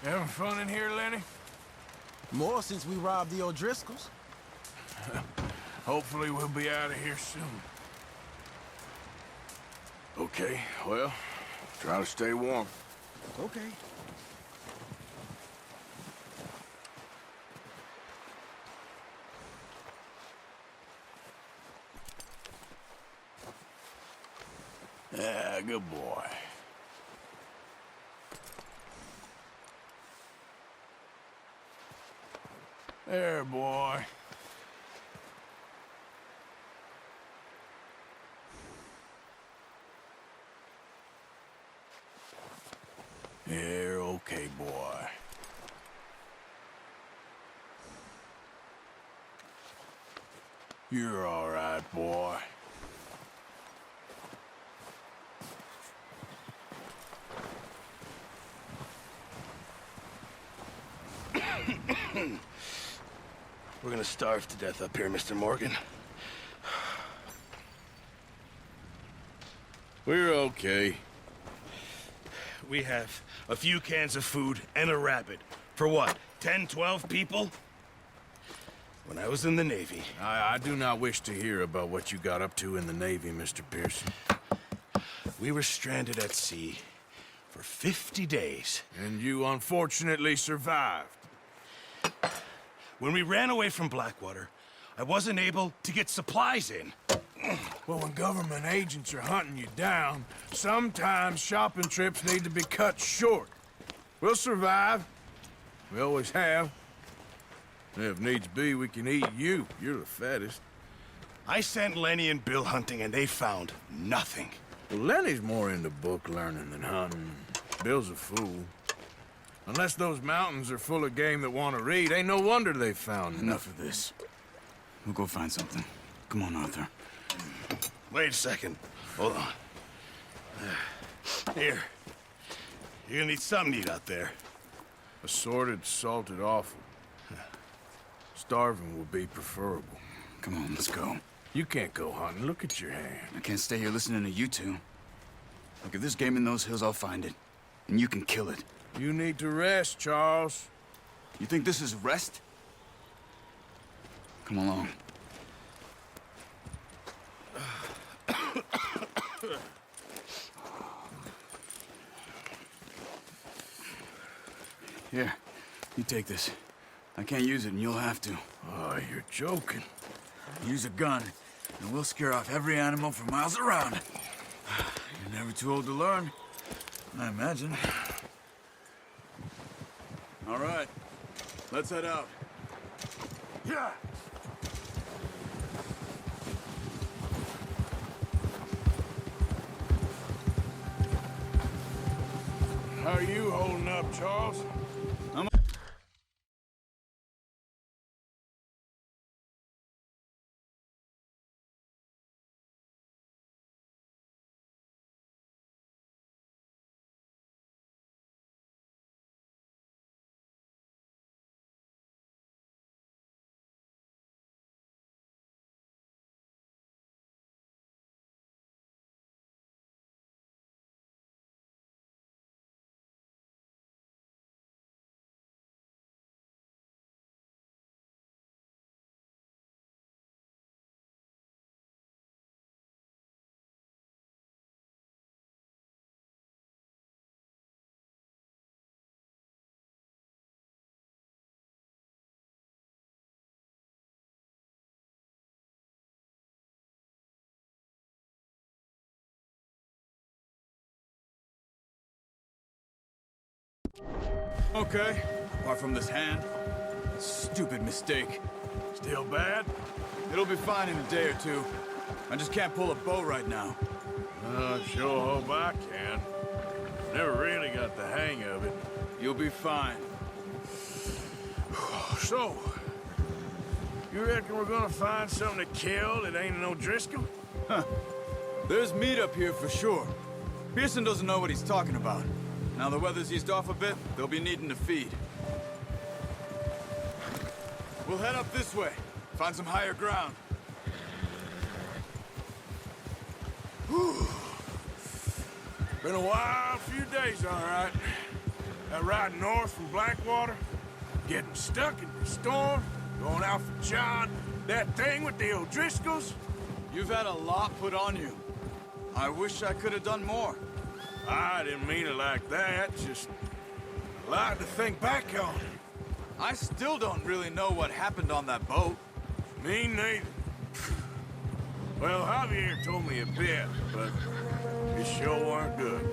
Having fun in here, Lenny? More since we robbed the O'Driscolls. Hopefully we'll be out of here soon. Okay, well, try to stay warm. Okay. Yeah, good boy. There, boy. You're okay, boy. You're all right, boy. We're gonna starve to death up here, Mr. Morgan. We're okay. We have a few cans of food and a rabbit. For what, 10, 12 people? When I was in the Navy... I do not wish to hear about what you got up to in the Navy, Mr. Pearson. We were stranded at sea for 50 days. And you unfortunately survived. When we ran away from Blackwater, I wasn't able to get supplies in. Well, when government agents are hunting you down, sometimes shopping trips need to be cut short. We'll survive. We always have. And if needs be, we can eat you. You're the fattest. I sent Lenny and Bill hunting, and they found nothing. Well, Lenny's more into book learning than hunting. Bill's a fool. Unless those mountains are full of game that want to read, ain't no wonder they found Enough of this. We'll go find something. Come on, Arthur. Wait a second. Hold on. Here. You're gonna need something to eat out there. Assorted, salted offal. Starving will be preferable. Come on, let's go. You can't go hunting. Look at your hand. I can't stay here listening to you two. Look, if there's game in those hills, I'll find it. And you can kill it. You need to rest, Charles. You think this is rest? Come along. Here, you take this. I can't use it, and you'll have to. Oh, you're joking. Use a gun, and we'll scare off every animal for miles around. You're never too old to learn, I imagine. All right, let's head out. Yeah. How are you holding up, Charles? Okay, apart from this hand. Stupid mistake. Still bad? It'll be fine in a day or two. I just can't pull a bow right now. Sure hope I can. Never really got the hang of it. You'll be fine. So, you reckon we're gonna find something to kill that ain't an O'Driscoll? There's meat up here for sure. Pearson doesn't know what he's talking about. Now the weather's eased off a bit, they'll be needing to feed. We'll head up this way. Find some higher ground. Whew. Been a wild few days, all right. Riding north from Blackwater, getting stuck in the storm, going out for John, that thing with the O'Driscolls. You've had a lot put on you. I wish I could have done more. I didn't mean it like that, just a lot to think back on. I still don't really know what happened on that boat. Me neither. Well, Javier told me a bit, but it sure weren't good.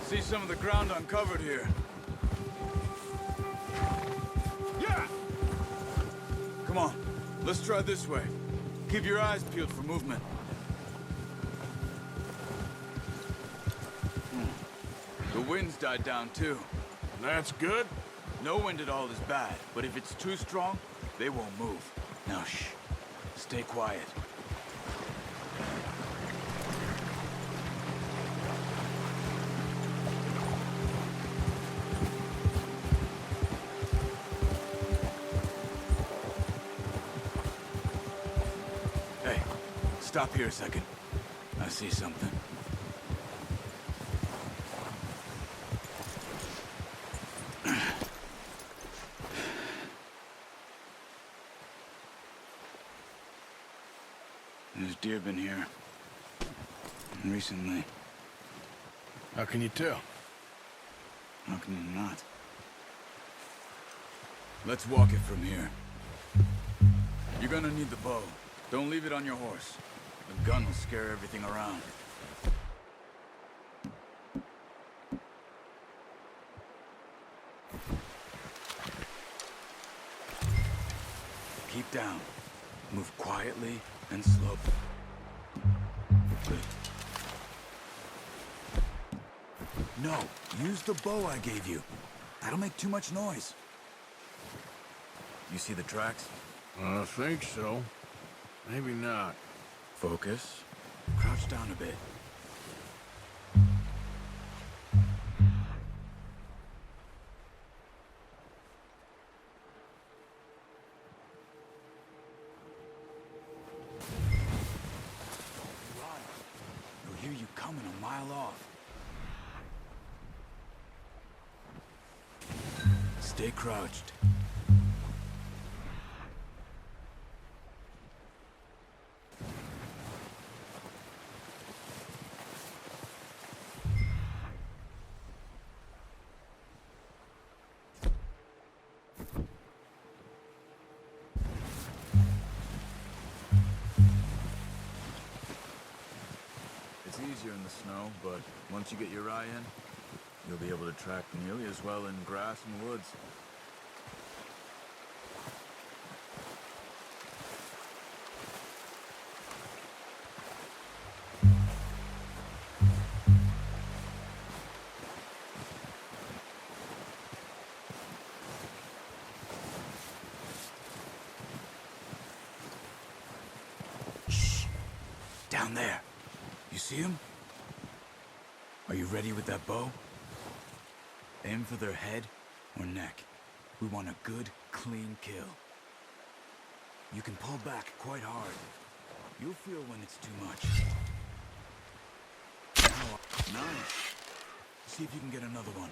See some of the ground uncovered here. Yeah! Come on, let's try this way. Keep your eyes peeled for movement. The wind's died down too. That's good. No wind at all is bad, but if it's too strong, they won't move. Now shh, stay quiet. Hey, stop here a second. I see something. There's deer been here. Recently. How can you tell? How can you not? Let's walk it from here. You're gonna need the bow. Don't leave it on your horse. The gun will scare everything around. Keep down. Move quietly and slow. Good. No, use the bow I gave you. That'll make too much noise. You see the tracks? I think so. Maybe not. Focus. Crouch down a bit. Run. You'll hear you coming a mile off. Stay crouched. It's easier in the snow, but once you get your eye in, you'll be able to track nearly as well in grass and woods. Shh! Down there. You see him? Are you ready with that bow? Aim for their head or neck. We want a good, clean kill. You can pull back quite hard. You'll feel when it's too much. Now, nice. See if you can get another one.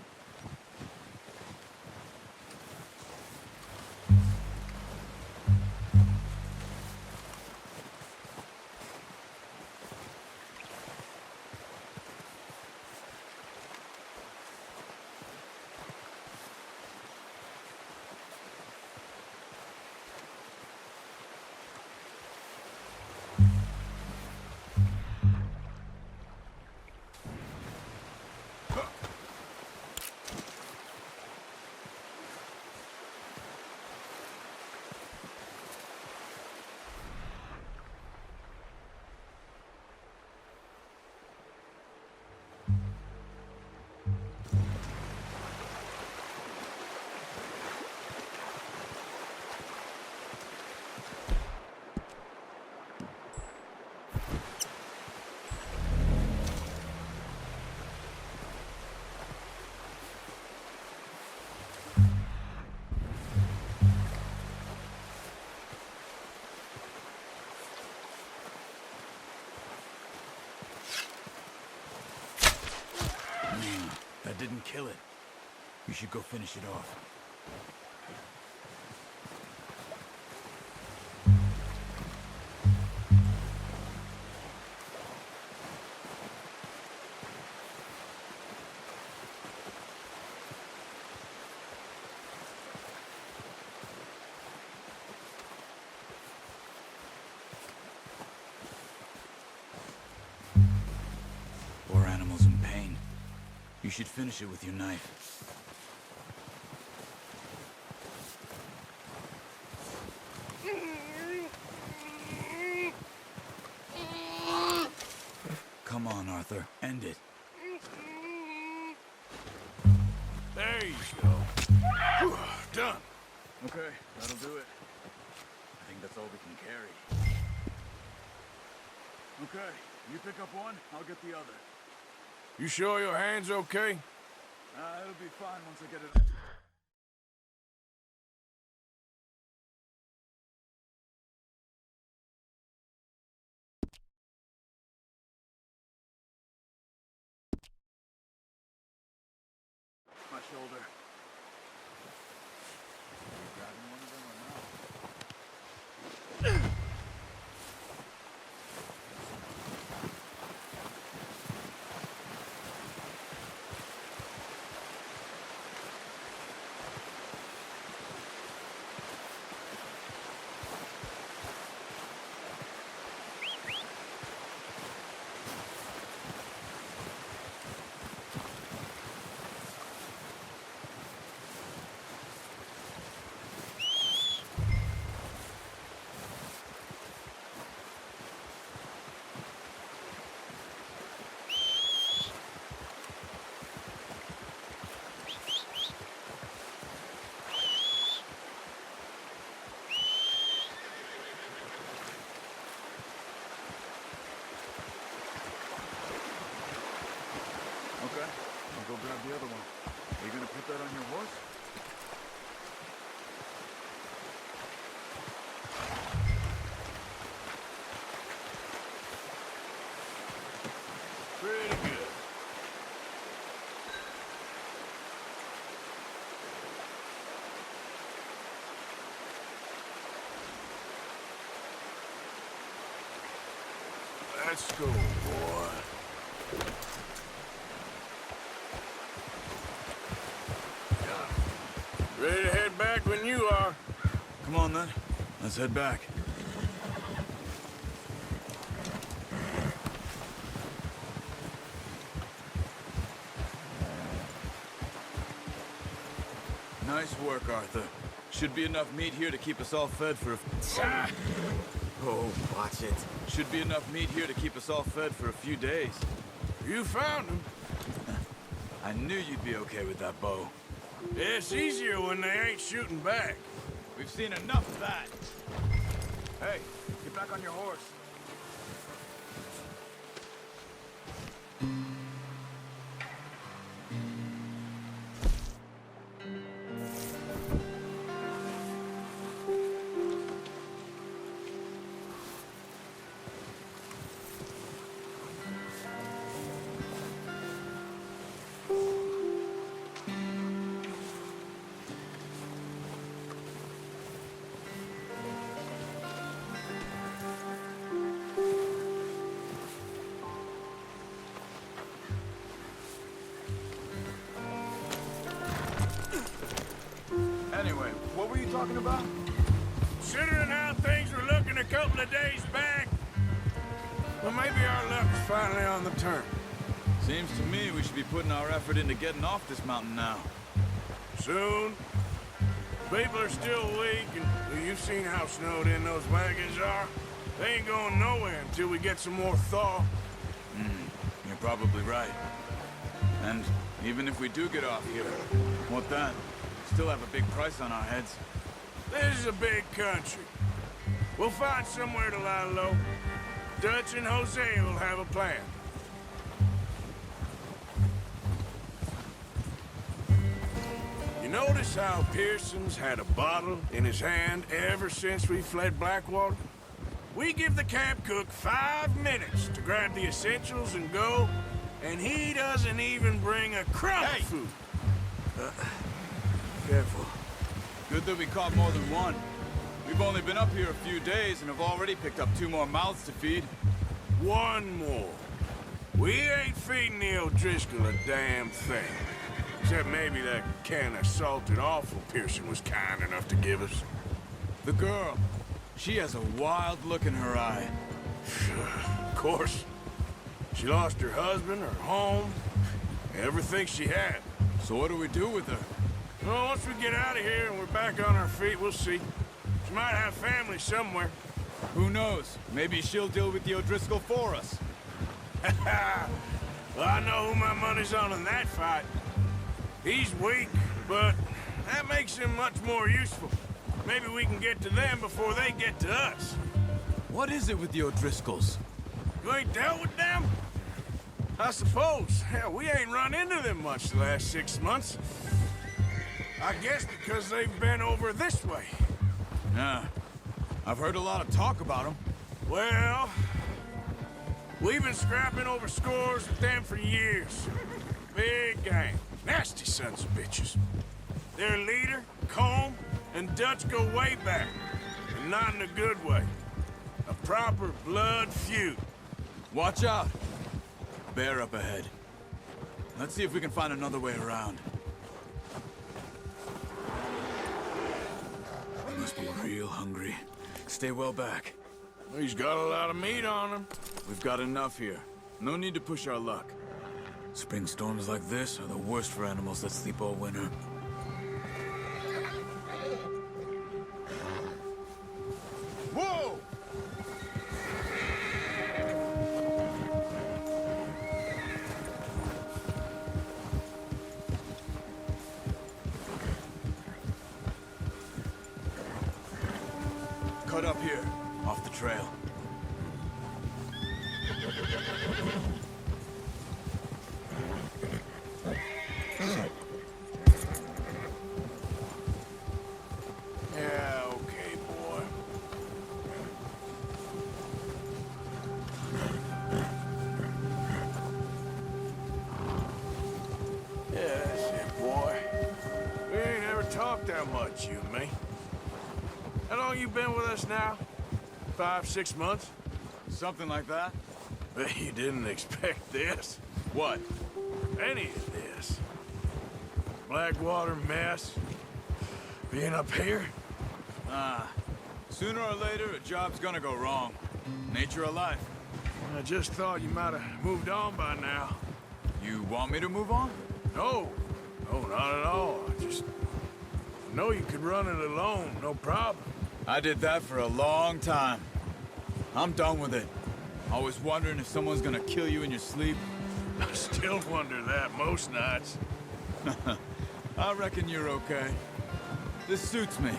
That didn't kill it. You should go finish it off. Poor animals in pain. You should finish it with your knife. Come on, Arthur. End it. There you go. Whew, done. Okay, that'll do it. I think that's all we can carry. Okay, you pick up one, I'll get the other. You sure your hand's okay? It'll be fine once I get it. My shoulder. Are you grabbing one of them or not? Okay, I'll go grab the other one. Are you gonna put that on your horse? Pretty good. Let's go, boy. Ready to head back when you are. Come on then, let's head back. Nice work, Arthur. Should be enough meat here to keep us all fed for a... Ah, Oh, watch it. Should be enough meat here to keep us all fed for a few days. you found him. I knew you'd be okay with that bow. It's easier when they ain't shooting back. We've seen enough of that. Hey, get back on your horse. were you talking about? Considering how things were looking a couple of days back, well, maybe our luck is finally on the turn. Seems to me we should be putting our effort into getting off this mountain now. Soon. People are still weak, and well, you've seen how snowed in those wagons are. They ain't going nowhere until we get some more thaw. You're probably right. And even if we do get off here, what then? Still have a big price on our heads. This is a big country. We'll find somewhere to lie low. Dutch and Jose will have a plan. You notice how Pearson's had a bottle in his hand ever since we fled Blackwater? We give the camp cook 5 minutes to grab the essentials and go, and he doesn't even bring a crumb of food. Careful. Good that we caught more than one. We've only been up here a few days and have already picked up 2 more mouths to feed. One more. We ain't feeding the O'Driscoll a damn thing. Except maybe that can of salted offal Pearson was kind enough to give us. The girl, she has a wild look in her eye. Of course. She lost her husband, her home, everything she had. So what do we do with her? Well, once we get out of here and we're back on our feet, we'll see. She might have family somewhere. Who knows? Maybe she'll deal with the O'Driscoll for us. Well, I know who my money's on in that fight. He's weak, but that makes him much more useful. Maybe we can get to them before they get to us. What is it with the O'Driscolls? You ain't dealt with them? I suppose. Hell, we ain't run into them much the last 6 months. I guess because they've been over this way. Yeah. I've heard a lot of talk about them. Well, we've been scrapping over scores with them for years. Big gang. Nasty sons of bitches. Their leader, Colm, and Dutch go way back. And not in a good way. A proper blood feud. Watch out! Bear up ahead. Let's see if we can find another way around. Must be real hungry. Stay well back. He's got a lot of meat on him. We've got enough here. No need to push our luck. Spring storms like this are the worst for animals that sleep all winter. Whoa! Cut up here, off the trail. Yeah, okay, boy. Yeah, that's it, boy. We ain't ever talked that much, you and me. How long you been with us now? 5, 6 months? Something like that? Bet you didn't expect this. What? Any of this. Blackwater mess. Being up here? Sooner or later, a job's gonna go wrong. Nature of life. I just thought you might have moved on by now. You want me to move on? No. No, not at all. I know you could run it alone, no problem. I did that for a long time. I'm done with it. Always wondering if someone's gonna kill you in your sleep. I still wonder that most nights. I reckon you're okay. This suits me.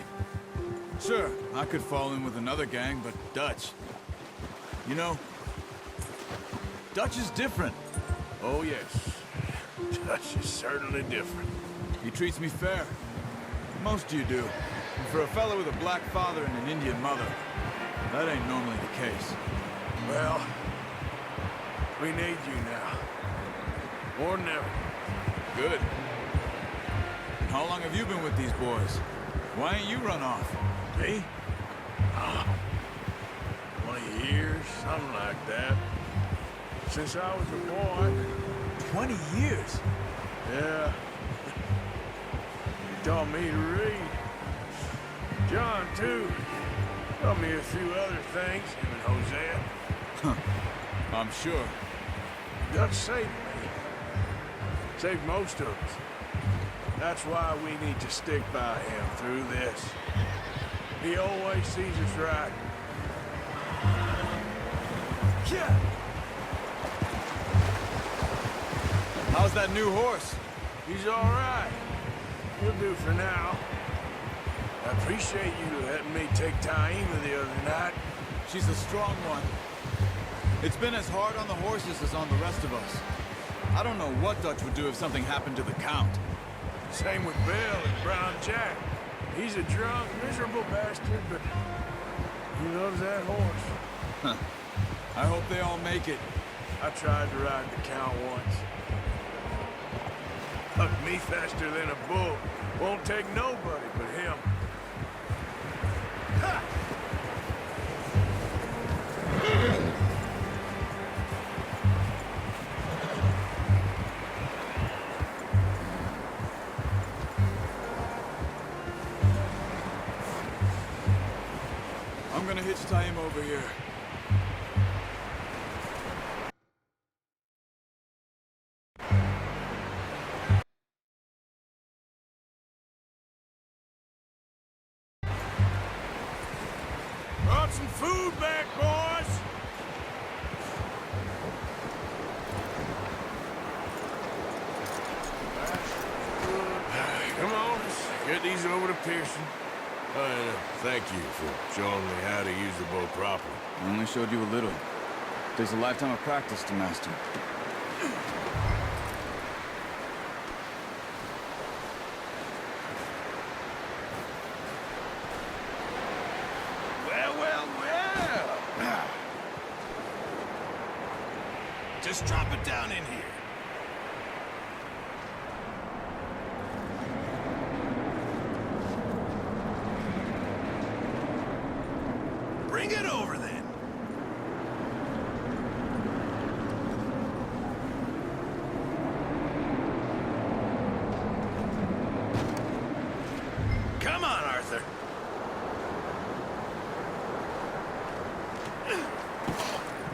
Sure, I could fall in with another gang, but Dutch... You know, Dutch is different. Oh, yes. Dutch is certainly different. He treats me fair. Most of you do. And for a fellow with a black father and an Indian mother, that ain't normally the case. Well, we need you now. More than ever. Good. And how long have you been with these boys? Why ain't you run off? Me? 20 years, something like that. Since I was a boy. 20 years? Yeah. He taught me to read. John, too. Taught me a few other things, him and Hosea. I'm sure. Dutch saved me. Saved most of us. That's why we need to stick by him through this. He always sees us right. Yeah. How's that new horse? He's all right. He'll do for now. I appreciate you letting me take Taima the other night. She's a strong one. It's been as hard on the horses as on the rest of us. I don't know what Dutch would do if something happened to the Count. Same with Bill and Brown Jack. He's a drunk, miserable bastard, but he loves that horse. I hope they all make it. I tried to ride the Count once. Hucked me faster than a bull. Won't take nobody but him. Ha! I'm gonna hitch Taima over here. Brought some food back, boys! Come on, let's get these over to Pearson. Thank you for showing me how to use the bow properly. I only showed you a little. Takes a lifetime of practice to master. Well. Just drop it down in here. Bring it over then. Come on, Arthur.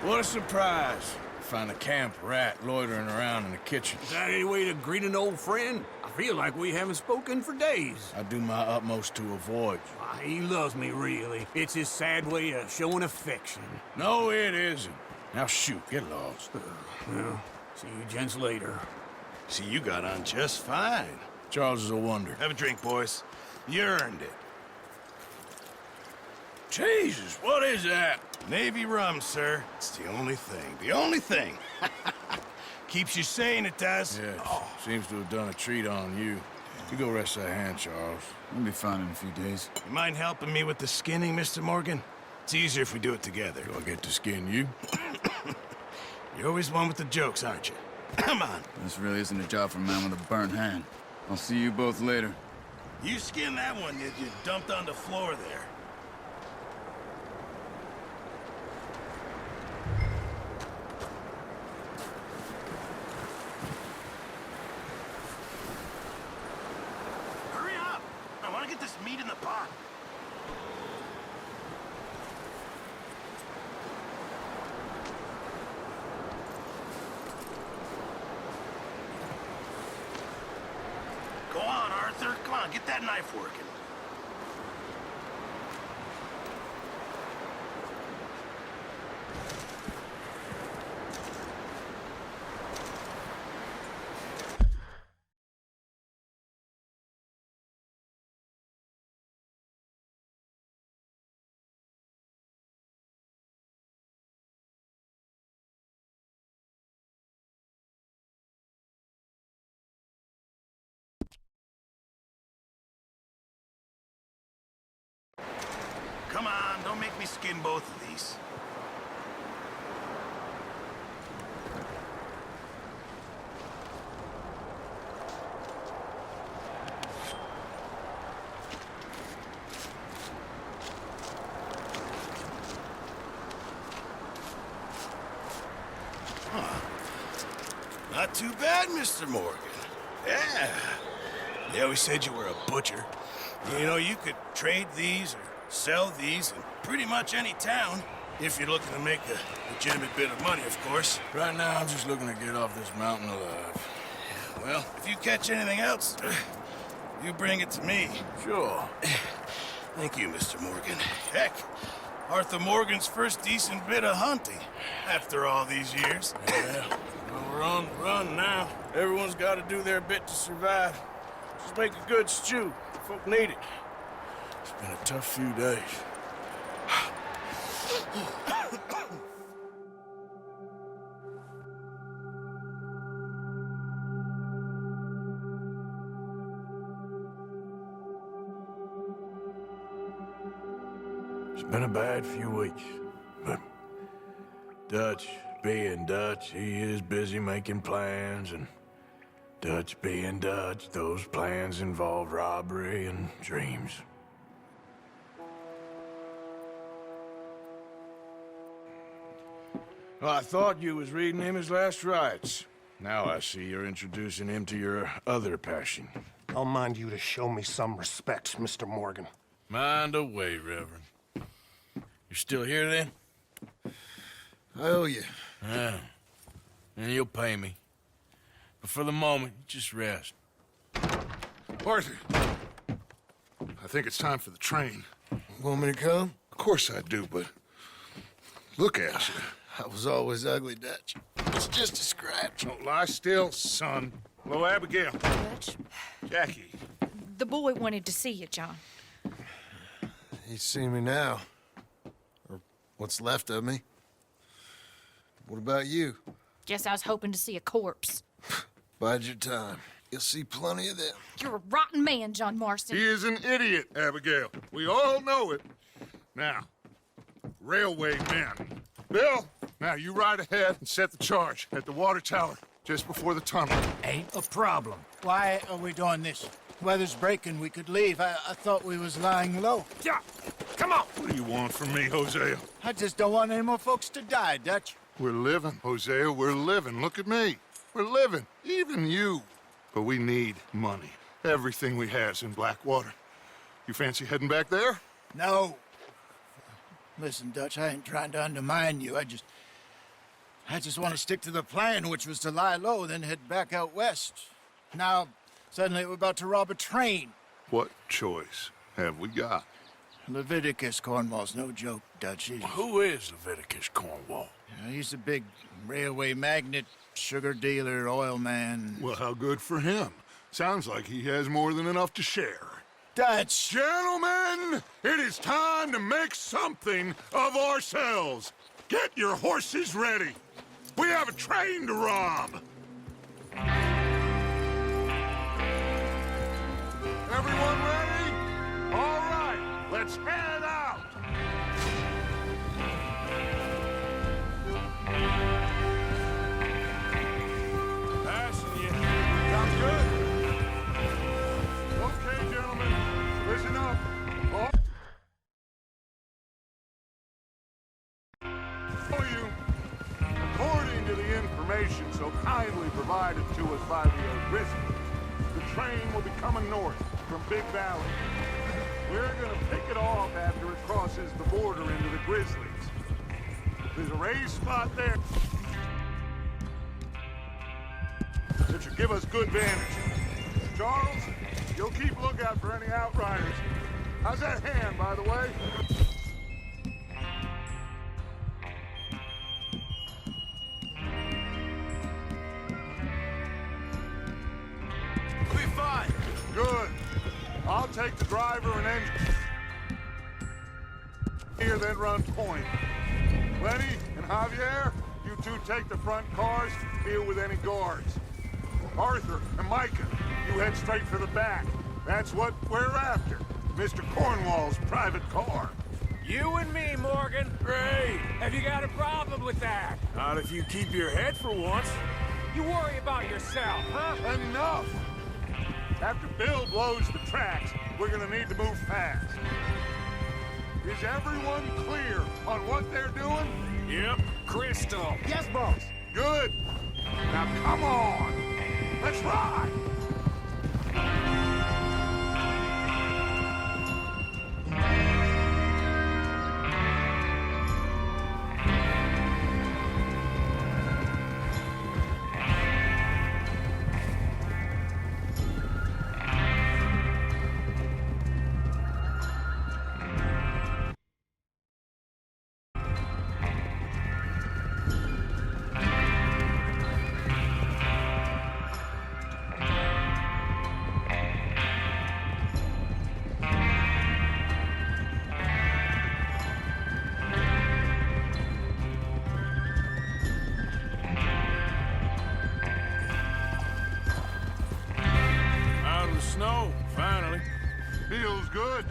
What a surprise. Find a camp rat loitering around in the kitchen. Is that any way to greet an old friend? I feel like we haven't spoken for days. I do my utmost to avoid you. Why, he loves me, really. It's his sad way of showing affection. No, it isn't. Now shoot, get lost. Well, see you gents later. See, you got on just fine. Charles is a wonder. Have a drink, boys. You earned it. Jesus, what is that? Navy rum, sir. It's the only thing. The only thing. Keeps you sane, it does. Yes, seems to have done a treat on you. You go rest that hand, Charles. We'll be fine in a few days. You mind helping me with the skinning, Mr. Morgan? It's easier if we do it together. Do I get to skin you? You're always one with the jokes, aren't you? Come on. This really isn't a job for a man with a burnt hand. I'll see you both later. You skinned that one you dumped on the floor there. Hurry up! I want to get this meat in the pot. Go on, Arthur. Come on, get that knife working. Come on, don't make me skin both of these. Not too bad, Mr. Morgan. Yeah. They always said you were a butcher. You know, you could trade these or sell these in pretty much any town, if you're looking to make a legitimate bit of money, of course. Right now, I'm just looking to get off this mountain alive. Well, if you catch anything else, you bring it to me. Sure. Thank you, Mr. Morgan. Heck, Arthur Morgan's first decent bit of hunting after all these years. Yeah, well, we're on the run now. Everyone's got to do their bit to survive. Just make a good stew. Folk need it. It's been a tough few days. It's been a bad few weeks, but Dutch being Dutch, he is busy making plans, and Dutch being Dutch, those plans involve robbery and dreams. Well, I thought you was reading him his last rites. Now I see you're introducing him to your other passion. I'll mind you to show me some respect, Mr. Morgan. Mind away, Reverend. You're still here, then? I owe you. Yeah. And you'll pay me. But for the moment, just rest. Arthur, I think it's time for the train. Want me to come? Of course I do, but look at you. I was always ugly, Dutch. It's just a scratch. Don't lie still, son. Hello, Abigail. Dutch, Jackie. the boy wanted to see you, John. He's seen me now. Or what's left of me. What about you? Guess I was hoping to see a corpse. Bide your time. You'll see plenty of them. You're a rotten man, John Marston. He is an idiot, Abigail. We all know it. Now, railway men. Bill, now you ride ahead and set the charge at the water tower just before the tunnel. Ain't a problem. Why are we doing this? Weather's breaking, we could leave. I thought we was lying low. Yeah, come on. What do you want from me, Hosea? I just don't want any more folks to die, Dutch. We're living, Hosea, we're living. Look at me. We're living, even you. But we need money. Everything we have's in Blackwater. You fancy heading back there? No. Listen, Dutch, I ain't trying to undermine you. I just want to stick to the plan, which was to lie low, then head back out west. Now, suddenly we're about to rob a train. What choice have we got? Leviticus Cornwall's no joke, Dutch. Who is Leviticus Cornwall? He's a big railway magnate, sugar dealer, oil man. Well, how good for him. Sounds like he has more than enough to share. Dutch! Gentlemen, it is time to make something of ourselves. Get your horses ready. We have a train to rob. Everyone ready? All right, let's head out. Passing you. Sounds good. Okay, gentlemen, listen up. For you, according to the information so kindly provided to us by the Grizzlies, the train will be coming north from Big Valley. We're gonna pick it off after it crosses the border into the Grizzlies. There's a raised spot there that should give us good vantage. Charles, you'll keep lookout for any outriders. How's that hand, by the way? We'll be fine. Good. I'll take the driver and engine. Here, then run point. Lenny and Javier, you two take the front cars, deal with any guards. Arthur and Micah, you head straight for the back. That's what we're after. Mr. Cornwall's private car. You and me, Morgan. Great. Have you got a problem with that? Not if you keep your head for once. You worry about yourself, huh? Enough! After Bill blows the tracks, we're gonna need to move fast. Is everyone clear on what they're doing? Yep. Crystal. Yes, boss. Good. Now come on. Let's ride.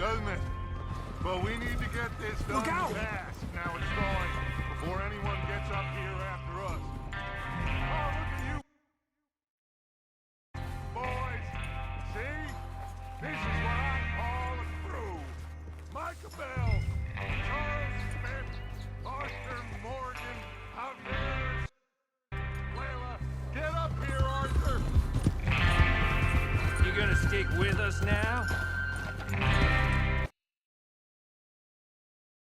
doesn't it? But we need to get this done fast. Now it's going before anyone gets up here after us. Oh, look at you boys. See? This is what I call a crew. Micah Bell, Charles Smith, Arthur Morgan, Javier. Layla, get up here, Arthur. You gonna stick with us now?